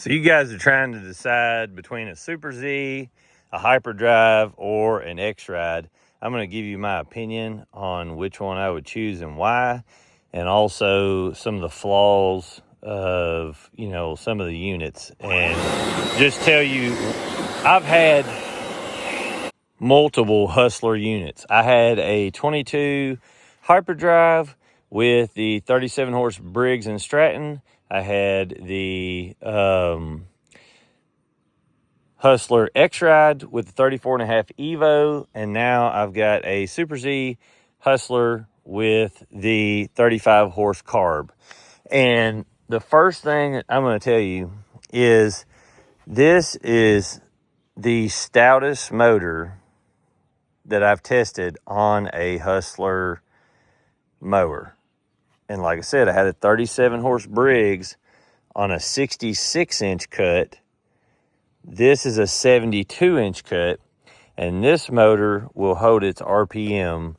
So you guys are trying to decide between a Super Z, a Hyperdrive, or an X-Ride. I'm going to give you my opinion on which one I would choose and why, and also some of the flaws of, some of the units. And just tell you, I've had multiple Hustler units. I had a 22 Hyperdrive with the 37 horse Briggs and Stratton. I had the Hustler X-Ride with the 34.5 Evo, and now I've got a Super Z Hustler with the 35 horse carb. And the first thing I'm going to tell you is this is the stoutest motor that I've tested on a Hustler mower. And like I said, I had a 37 horse Briggs on a 66 inch cut. This is a 72 inch cut, and this motor will hold its RPM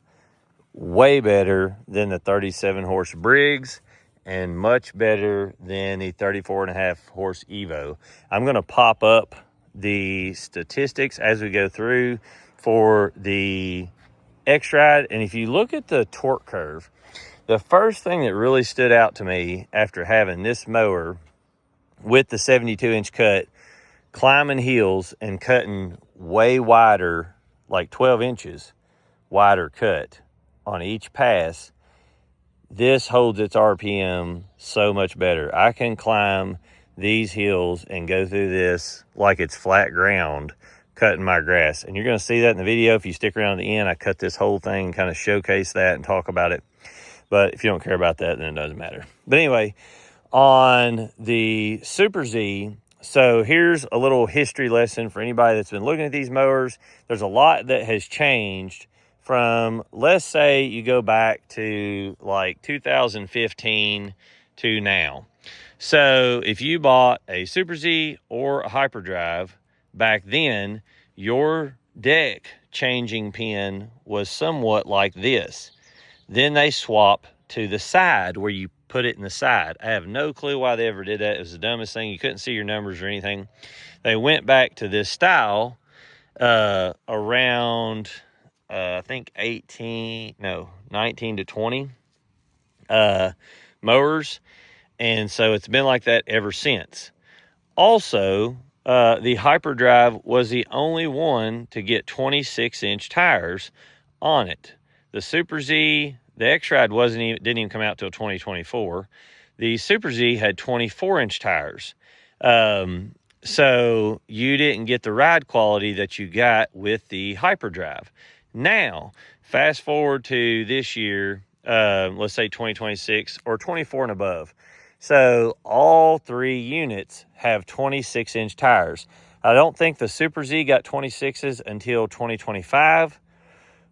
way better than the 37 horse Briggs and much better than the 34.5 horse Evo. I'm going to pop up the statistics as we go through for the X-Ride. And if you look at the torque curve, the first thing that really stood out to me after having this mower with the 72 inch cut, climbing hills and cutting way wider, like 12 inches wider cut on each pass, this holds its RPM so much better. I can climb these hills and go through this like it's flat ground cutting my grass. And you're going to see that in the video. If you stick around to the end, I cut this whole thing and kind of showcase that and talk about it. But if you don't care about that, then it doesn't matter. But anyway, on the Super Z, so here's a little history lesson for anybody that's been looking at these mowers. There's a lot that has changed from, let's say you go back to like 2015 to now. So if you bought a Super Z or a Hyperdrive back then, your deck changing pin was somewhat like this. Then they swap to the side where you put it in the side. I have no clue why they ever did that. It was the dumbest thing. You couldn't see your numbers or anything. They went back to this style around, I think 19 to 20 mowers. And so it's been like that ever since. Also, the Hyperdrive was the only one to get 26-inch tires on it. The Super Z, the X-Ride didn't even come out till 2024. The Super Z had 24-inch tires. So you didn't get the ride quality that you got with the Hyperdrive. Now, fast forward to this year, let's say 2026 or 24 and above. So all three units have 26-inch tires. I don't think the Super Z got 26s until 2025,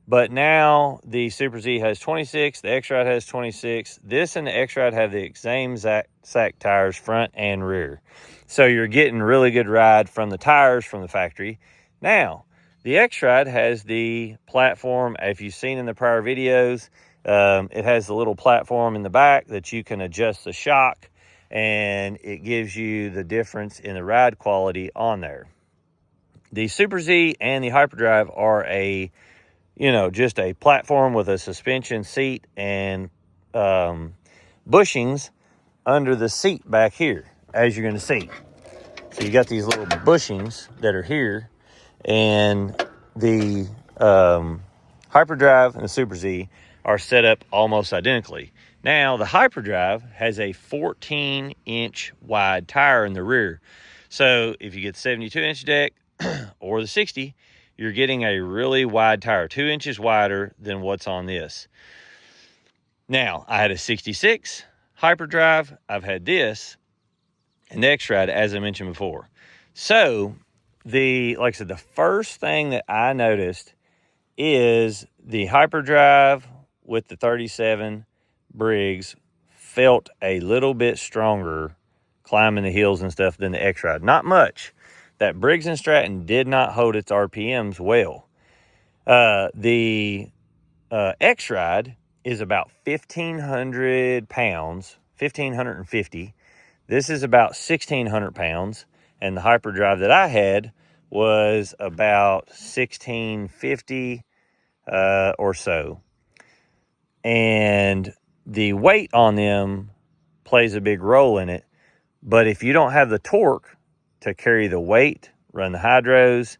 but now the Super Z has 26, the X-Ride has 26. This and the X-Ride have the same sack tires, front and rear. So you're getting really good ride from the tires from the factory. Now, the X-Ride has the platform, if you've seen in the prior videos, it has the little platform in the back that you can adjust the shock, and it gives you the difference in the ride quality on there. The Super Z and the Hyperdrive are just a platform with a suspension seat and bushings under the seat back here, as you're going to see. So you got these little bushings that are here, and the Hyperdrive and the Super Z are set up almost identically. Now, the Hyperdrive has a 14-inch wide tire in the rear. So if you get the 72-inch deck or the 60, you're getting a really wide tire, 2 inches wider than what's on this. Now, I had a 66 Hyperdrive. I've had this and the X-Ride, as I mentioned before. So, like I said, the first thing that I noticed is the Hyperdrive with the 37 Briggs felt a little bit stronger climbing the hills and stuff than the X-Ride. Not much. That Briggs and Stratton did not hold its RPMs well. The X-Ride is about 1,500 pounds, 1,550. This is about 1,600 pounds, and the HYPERDRIVE that I had was about 1,650 or so. And the weight on them plays a big role in it. But if you don't have the torque to carry the weight, run the hydros,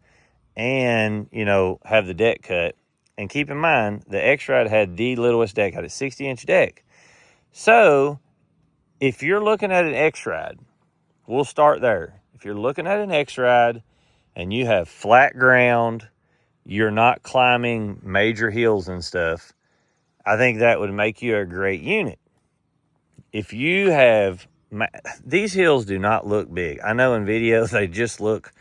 and, you know, have the deck cut, and keep in mind, the X-Ride had the littlest deck, had a 60-inch deck. So if you're looking at an X-Ride, we'll start there. If you're looking at an X-Ride and you have flat ground, you're not climbing major hills and stuff, I think that would make you a great unit. If you have, these hills do not look big. I know in videos they just look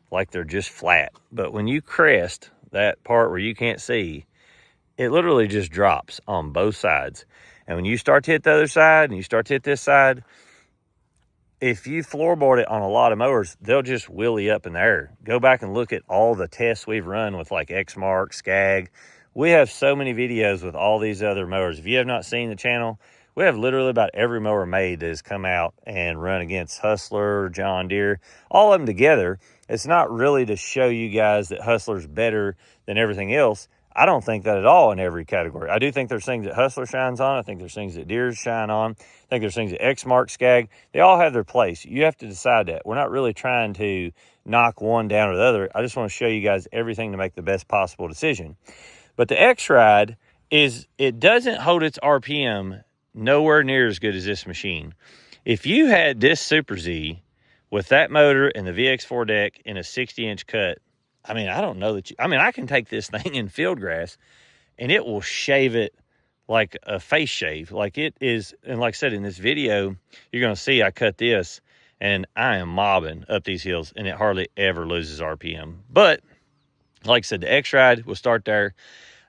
like they're just flat, but when you crest that part where you can't see, it literally just drops on both sides. And when you start to hit the other side and you start to hit this side, if you floorboard it on a lot of mowers, they'll just wheelie up in the air. Go back and look at all the tests we've run with like X-Mark, Skag. We have so many videos with all these other mowers. If you have not seen the channel, we have literally about every mower made that has come out and run against Hustler, John Deere, all of them together. It's not really to show you guys that Hustler's better than everything else. I don't think that at all in every category. I do think there's things that Hustler shines on. I think there's things that Deere shine on. I think there's things that X-Mark, Skag. They all have their place. You have to decide that. We're not really trying to knock one down or the other. I just want to show you guys everything to make the best possible decision. But the X-Ride it doesn't hold its RPM nowhere near as good as this machine. If you had this Super Z with that motor and the VX4 deck in a 60-inch cut, I mean, I don't know that I can take this thing in field grass and it will shave it like a face shave. Like it is, and like I said in this video, you're going to see I cut this and I am mobbing up these hills and it hardly ever loses RPM. But like I said, the X-Ride will start there.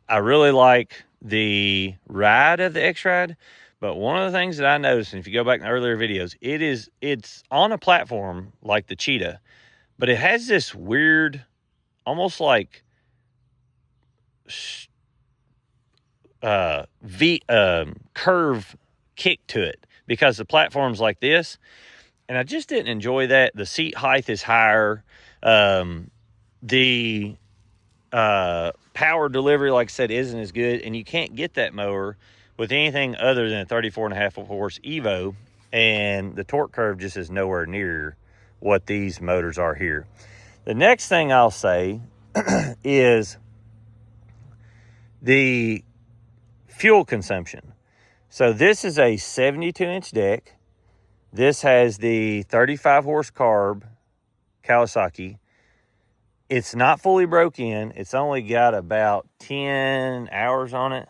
I really like the ride of the X-Ride, but one of the things that I noticed, and if you go back in the earlier videos, it's on a platform like the Cheetah, but it has this weird, almost like curve kick to it because the platform's like this, and I just didn't enjoy that. The seat height is higher. The power delivery, like I said, isn't as good, and you can't get that mower with anything other than a 34.5 horse Evo, and the torque curve just is nowhere near what these motors are here. The next thing I'll say is the fuel consumption. So this is a 72-inch deck. This has the 35 horse carb Kawasaki. It's not fully broke in. It's only got about 10 hours on it.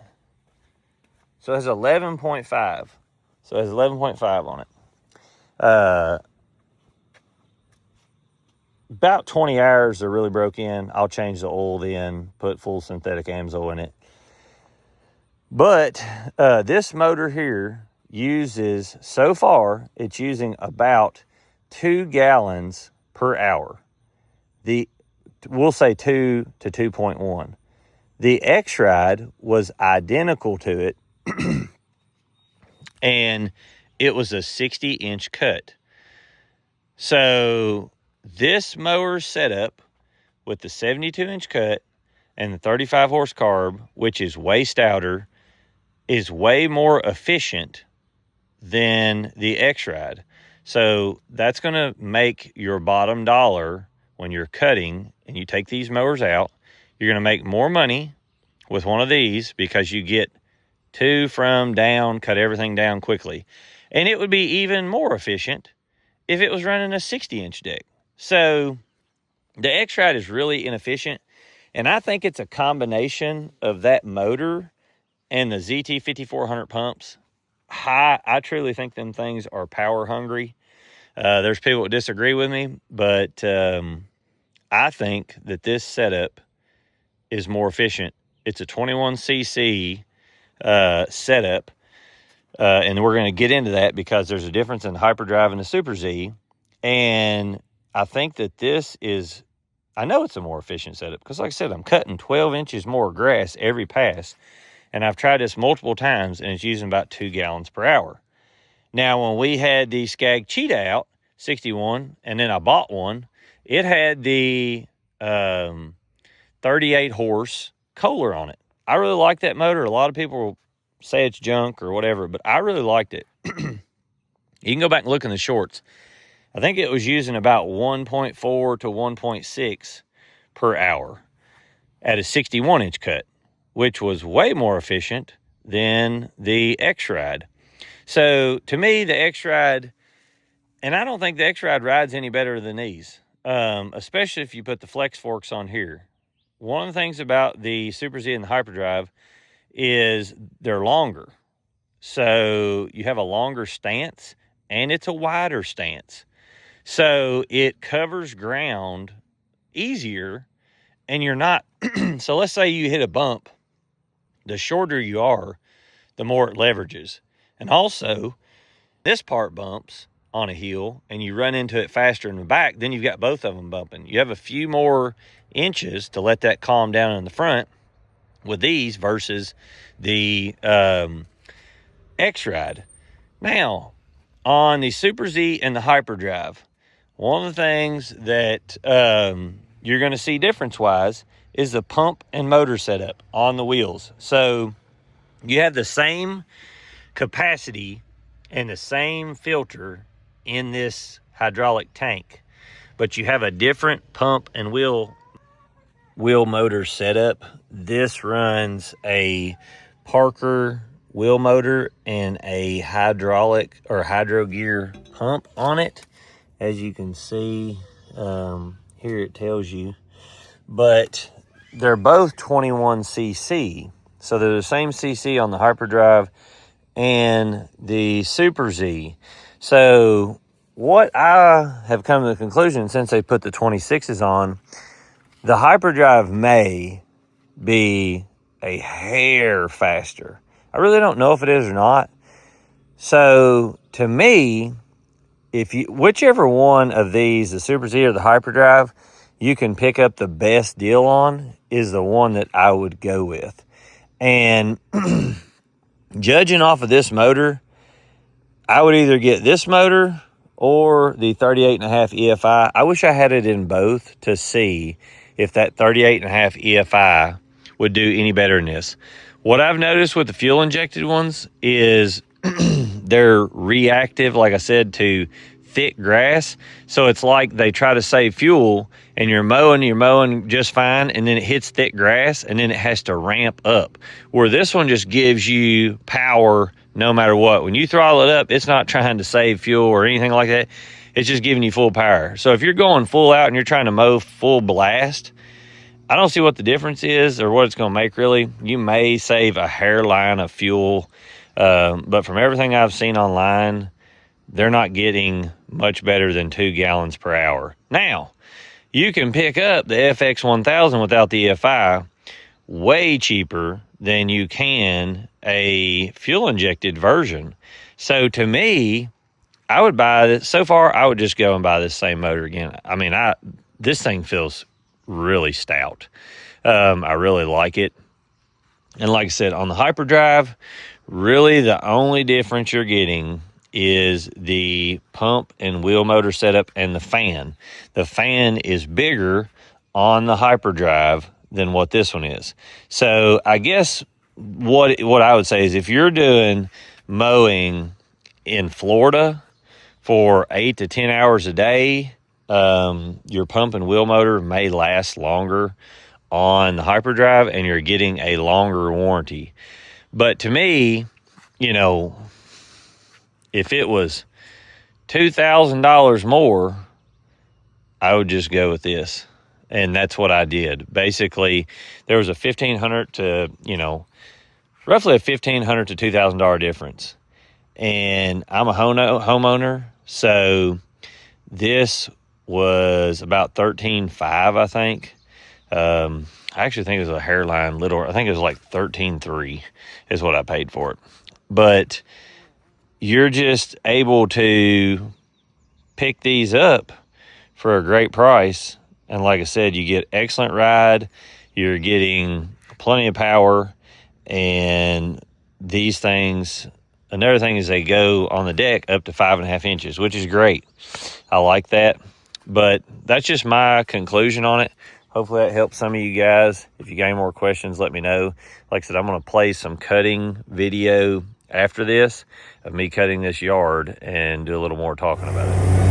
So it has 11.5. So it has 11.5 on it. About 20 hours are really broke in. I'll change the oil then, put full synthetic AMSOIL in it. But this motor here uses, so far, it's using about 2 gallons per hour. We'll say 2 to 2.1. The X-Ride was identical to it, and it was a 60-inch cut. So this mower setup with the 72-inch cut and the 35 horse carb, which is way stouter, is way more efficient than the X-Ride. So that's going to make your bottom dollar when you're cutting and you take these mowers out. You're going to make more money with one of these because you get 2 from down, cut everything down quickly. And it would be even more efficient if it was running a 60-inch deck. So the X-Ride is really inefficient, and I think it's a combination of that motor and the ZT 5400 pumps. I truly think them things are power hungry. There's people that disagree with me, but I think that this setup is more efficient. It's a 21cc setup, and we're going to get into that because there's a difference in the HYPERDRIVE and the Super Z. And I think that this is, I know it's a more efficient setup because, like I said, I'm cutting 12 inches more grass every pass. And I've tried this multiple times, and it's using about 2 gallons per hour. Now, when we had the Skag Cheetah out, 61, and then I bought one, it had the 38 horse Kohler on it. I really like that motor. A lot of people say it's junk or whatever, but I really liked it. You can go back and look in the shorts. I think it was using about 1.4 to 1.6 per hour at a 61-inch cut, which was way more efficient than the X-Ride. So to me, the X-Ride, and I don't think the X-Ride rides any better than these, especially if you put the flex forks on here. One of the things about the Super Z and the HYPERDRIVE is they're longer. So you have a longer stance and it's a wider stance. So it covers ground easier and you're not, so let's say you hit a bump, the shorter you are, the more it leverages. And also, this part bumps on a hill and you run into it faster in the back, then you've got both of them bumping. You have a few more inches to let that calm down in the front with these versus the X-Ride. Now, on the Super Z and the HYPERDRIVE, one of the things that you're going to see difference-wise is the pump and motor setup on the wheels. So you have the same capacity and the same filter in this hydraulic tank, but you have a different pump and wheel motor setup. This runs a Parker wheel motor and a hydraulic or hydro gear pump on it. As you can see, here it tells you, but they're both 21cc. So they're the same cc on the HYPERDRIVE and the Super Z. So what I have come to the conclusion since they put the 26s on, the HYPERDRIVE may be a hair faster. I really don't know if it is or not. So to me, if you, whichever one of these, the Super Z or the HYPERDRIVE, you can pick up the best deal on is the one that I would go with. And judging off of this motor, I would either get this motor or the 38.5 EFI. I wish I had it in both to see if that 38.5 EFI would do any better than this. What I've noticed with the fuel injected ones is they're reactive, like I said, to thick grass. So it's like they try to save fuel and you're mowing just fine, and then it hits thick grass and then it has to ramp up. Where this one just gives you power no matter what. When you throttle it up, it's not trying to save fuel or anything like that. It's just giving you full power. So if you're going full out and you're trying to mow full blast, I don't see what the difference is or what it's going to make really. You may save a hairline of fuel, but from everything I've seen online, they're not getting much better than 2 gallons per hour. Now, you can pick up the FX1000 without the EFI way cheaper than you can a fuel-injected version. So to me, I would buy this. So far, I would just go and buy this same motor again. I mean, this thing feels really stout. I really like it. And like I said, on the HYPERDRIVE, really the only difference you're getting is the pump and wheel motor setup and the fan. The fan is bigger on the HYPERDRIVE than what this one is. So I guess what I would say is if you're doing mowing in Florida for 8 to 10 hours a day, your pump and wheel motor may last longer on the HYPERDRIVE and you're getting a longer warranty. But to me, you know, if it was $2,000 more, I would just go with this. And that's what I did. Basically, there was a $1,500 to, roughly a $1,500 to $2,000 difference. And I'm a homeowner, so this was about $13,500, I think. I actually think it was a hairline little. I think it was like $13,300 is what I paid for it. But you're just able to pick these up for a great price. And like I said, you get excellent ride. You're getting plenty of power. And these things, another thing is they go on the deck up to 5.5 inches, which is great. I like that. But that's just my conclusion on it. Hopefully that helps some of you guys. If you got any more questions, let me know. Like I said, I'm going to play some cutting video after this of me cutting this yard and do a little more talking about it.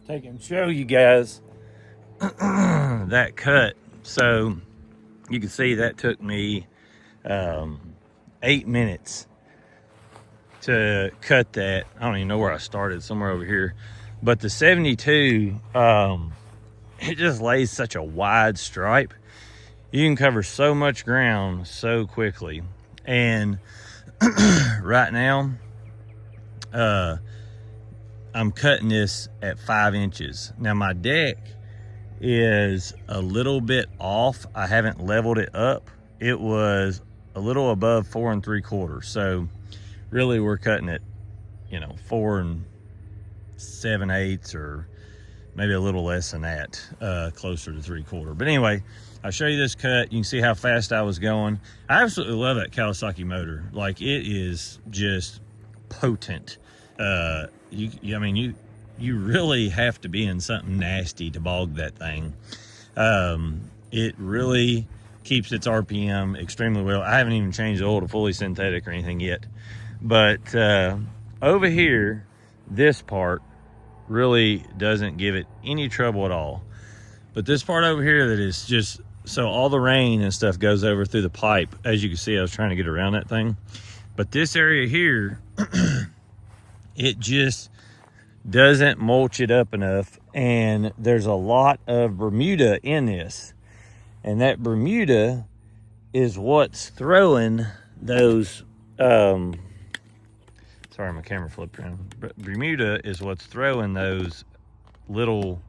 take and show you guys that cut. So you can see that took me 8 minutes to cut that. I don't even know where I started, somewhere over here. But the 72, it just lays such a wide stripe. You can cover so much ground so quickly. And right now, I'm cutting this at 5 inches. Now my deck is a little bit off. I haven't leveled it up. It was a little above 4 3/4. So really we're cutting it, you know, 4 7/8, or maybe a little less than that, closer to 3/4. But anyway, I'll show you this cut. You can see how fast I was going. I absolutely love that Kawasaki motor. Like, it is just potent. I mean, you really have to be in something nasty to bog that thing. It really keeps its RPM extremely well. I haven't even changed the oil to fully synthetic or anything yet. But over here, this part really doesn't give it any trouble at all. But this part over here that is just, so all the rain and stuff goes over through the pipe. As you can see, I was trying to get around that thing. But this area here, it just doesn't mulch it up enough. And there's a lot of Bermuda in this. And that Bermuda is what's throwing those, sorry, my camera flipped around. But Bermuda is what's throwing those little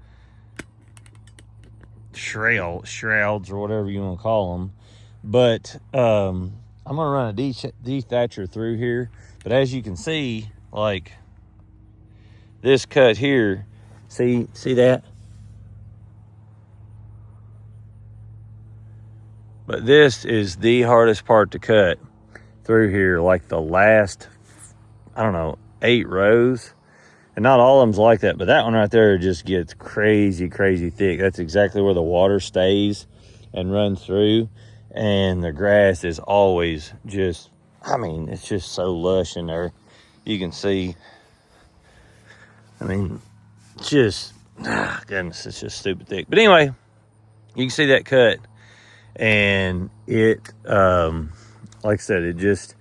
shrouds or whatever you want to call them. But I'm gonna run a dethatcher through here. But as you can see, like this cut here, see that? But this is the hardest part to cut through here, like the last, I don't know, 8 rows. And not all of them's like that, but that one right there just gets crazy, crazy thick. That's exactly where the water stays and runs through. And the grass is always just, I mean, it's just so lush in there. You can see, I mean, just, goodness, it's just stupid thick. But anyway, you can see that cut. And it, like I said, it just,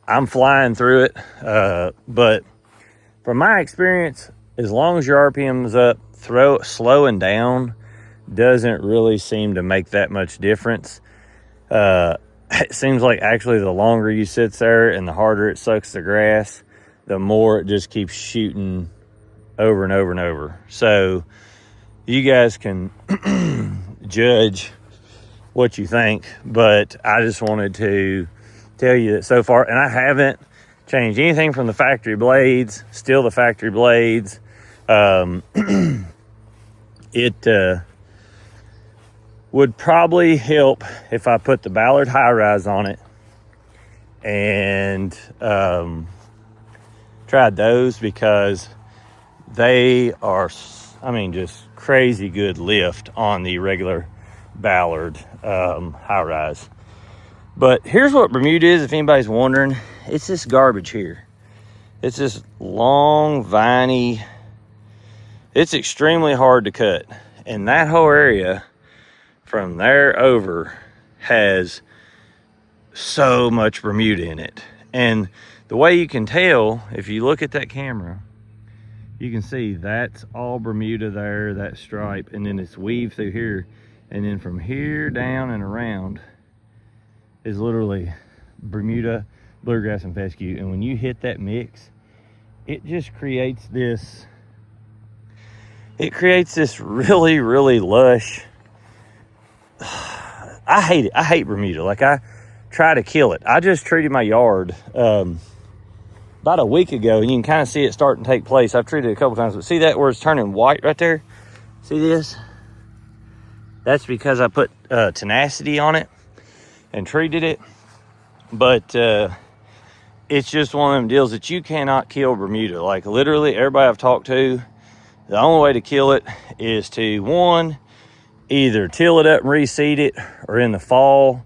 I'm flying through it. But from my experience, as long as your RPM is up, slowing down doesn't really seem to make that much difference. It seems like actually the longer you sit there and the harder it sucks the grass, the more it just keeps shooting over and over and over. So you guys can judge what you think, but I just wanted to tell you that so far, and I haven't changed anything from the factory blades, still the factory blades. It would probably help if I put the Ballard high rise on it and tried those, because they are, I mean, just crazy good lift on the regular Ballard high rise. But here's what Bermuda is, if anybody's wondering. It's this garbage here. It's this long, viney, it's extremely hard to cut. And that whole area from there over has so much Bermuda in it. And the way you can tell, if you look at that camera, you can see that's all Bermuda there, that stripe, and then it's weaved through here. And then from here down and around is literally Bermuda, bluegrass, and fescue. And when you hit that mix, it just creates this, really, really lush, I hate it. I hate Bermuda. Like, I try to kill it. I just treated my yard about a week ago, and you can kind of see it starting to take place. I've treated it a couple times, but see that where it's turning white right there? See this? That's because I put tenacity on it and treated it. But it's just one of them deals that you cannot kill Bermuda. Like, literally everybody I've talked to, the only way to kill it is to, one, either till it up and reseed it, or in the fall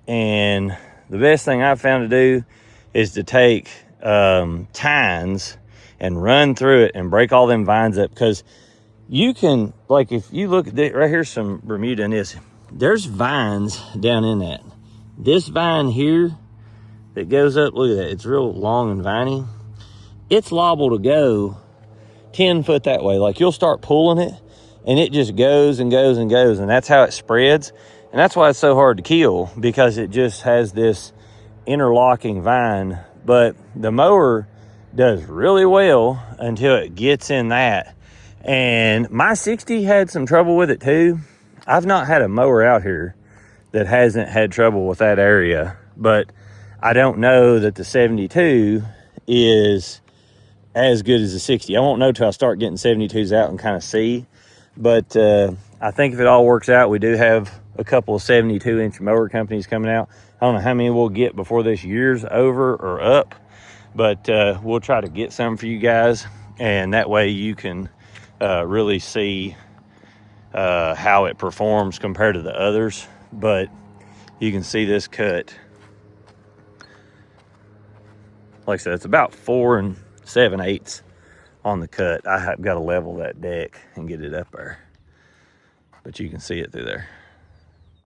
and the best thing I've found to do is to take tines and run through it and break all them vines up. Because you can, like, if you look at right here's some Bermuda in this, there's vines down in that. This vine here that goes up, look at that, it's real long and viney. It's liable to go 10 foot that way. Like, you'll start pulling it and it just goes and goes and goes, and that's how it spreads. And that's why it's so hard to kill, because it just has this interlocking vine. But the mower does really well until it gets in that. And my 60 had some trouble with it too. I've not had a mower out here that hasn't had trouble with that area, but I don't know that the 72 is as good as the 60. I won't know till I start getting 72s out and kind of see. But I think if it all works out, we do have a couple of 72-inch mower companies coming out. I don't know how many we'll get before this year's over or up, but we'll try to get some for you guys, and that way you can really see how it performs compared to the others. But you can see this cut. Like I said, it's about 4 7/8 on the cut. I have got to level that deck and get it up there, but you can see it through there.